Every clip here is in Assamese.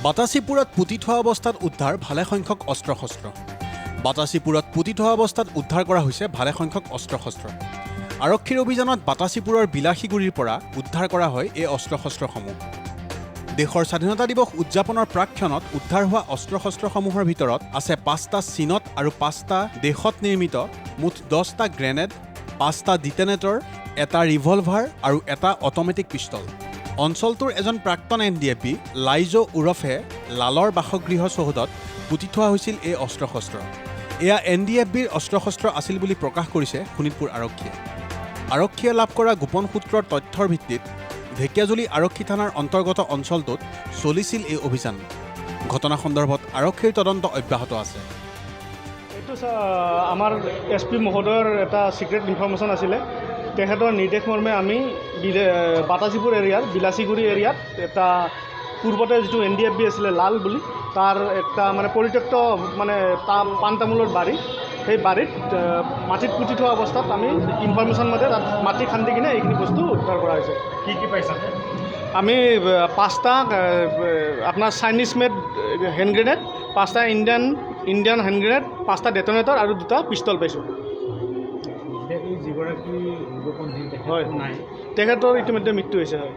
বাতাচীপুৰত পুতি থোৱা অৱস্থাত উদ্ধাৰ ভালেসংখ্যক অস্ত্ৰ শস্ত্ৰ। বাতাচীপুৰত পুতি থোৱা অৱস্থাত উদ্ধাৰ কৰা হৈছে ভালেসংখ্যক অস্ত্ৰ শস্ত্ৰ। আৰক্ষীৰ অভিযানত বাতাচীপুৰৰ বিলাসীগুৰিৰ পৰা উদ্ধাৰ কৰা হয় এই অস্ত্ৰ শস্ত্ৰসমূহ। দেশৰ স্বাধীনতা দিৱস উদযাপনৰ প্ৰাক্ষণত উদ্ধাৰ হোৱা অস্ত্ৰ শস্ত্ৰসমূহৰ ভিতৰত আছে 5টা চীনত আৰু 5টা দেশত নিৰ্মিত মুঠ 10টা গ্ৰেনেড, 5টা ডিটেনেটৰ, এটা ৰিভলভাৰ আৰু এটা অট'মেটিক পিষ্টল। অঞ্চলটোৰ এজন প্ৰাক্তন এনডিএফবি লাইজ ওৰফে লালৰ বাসগৃহ চৌহদত পুতি থোৱা হৈছিল এই অস্ত্ৰ শস্ত্ৰ। এয়া এনডিএফবিৰ অস্ত্ৰ শস্ত্ৰ আছিল বুলি প্ৰকাশ কৰিছে শোণিতপুৰ আৰক্ষীয়ে। আৰক্ষীয়ে লাভ কৰা গোপন সূত্ৰৰ তথ্যৰ ভিত্তিত ঢেকীয়াজুলি আৰক্ষী থানাৰ অন্তৰ্গত অঞ্চলটোত চলিছিল এই অভিযান। ঘটনা সন্দৰ্ভত আৰক্ষীৰ তদন্ত অব্যাহত আছে। এইটো আমাৰ SP মহোদয়ৰ এটা চিক্ৰেট ইনফৰমেশ্যন আছিলে। তেখেতৰ নিৰ্দেশ মৰ্মে আমি বাতাচীপুৰ এৰিয়াৰ বিলাসীগুৰি এৰিয়াত এটা পূৰ্বতে যিটো NDFB আছিলে লাল বুলি, তাৰ এটা মানে পৰিত্যক্ত মানে পাণ তামোলৰ বাৰী, সেই বাৰীত মাটিত পুতি থোৱা অৱস্থাত আমি ইনফৰমেশ্যন মতে তাত মাটি খান্দি কিনে এইখিনি বস্তু উদ্ধাৰ কৰা হৈছে। কি কি পাইছা? আমি 5টা আপোনাৰ চাইনিজ মেড হেণ্ড গ্ৰেনেড, 5টা ইণ্ডিয়ান হেণ্ড গ্ৰেনেড, 5টা ডেটনেটৰ আৰু 2টা পিষ্টল পাইছোঁ। এই যিগৰাকী উগ্ৰপন্থী হয় নাই, তেখেতৰ ইতিমধ্যে মৃত্যু হৈছে। হয়,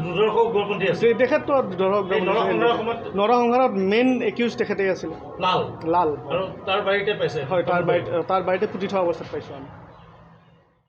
দুৰ্ধৰ্ষ উগ্ৰপন্থী আছে। তেখেতৰ নৰসংহাৰত মেইন একিউজ তেখেতেই আছিলে, লাল লাল। আৰু তাৰ বাৰীতে পাইছে। হয়, তাৰ বাৰীতে পুতি থোৱা অৱস্থাত পাইছোঁ আমি।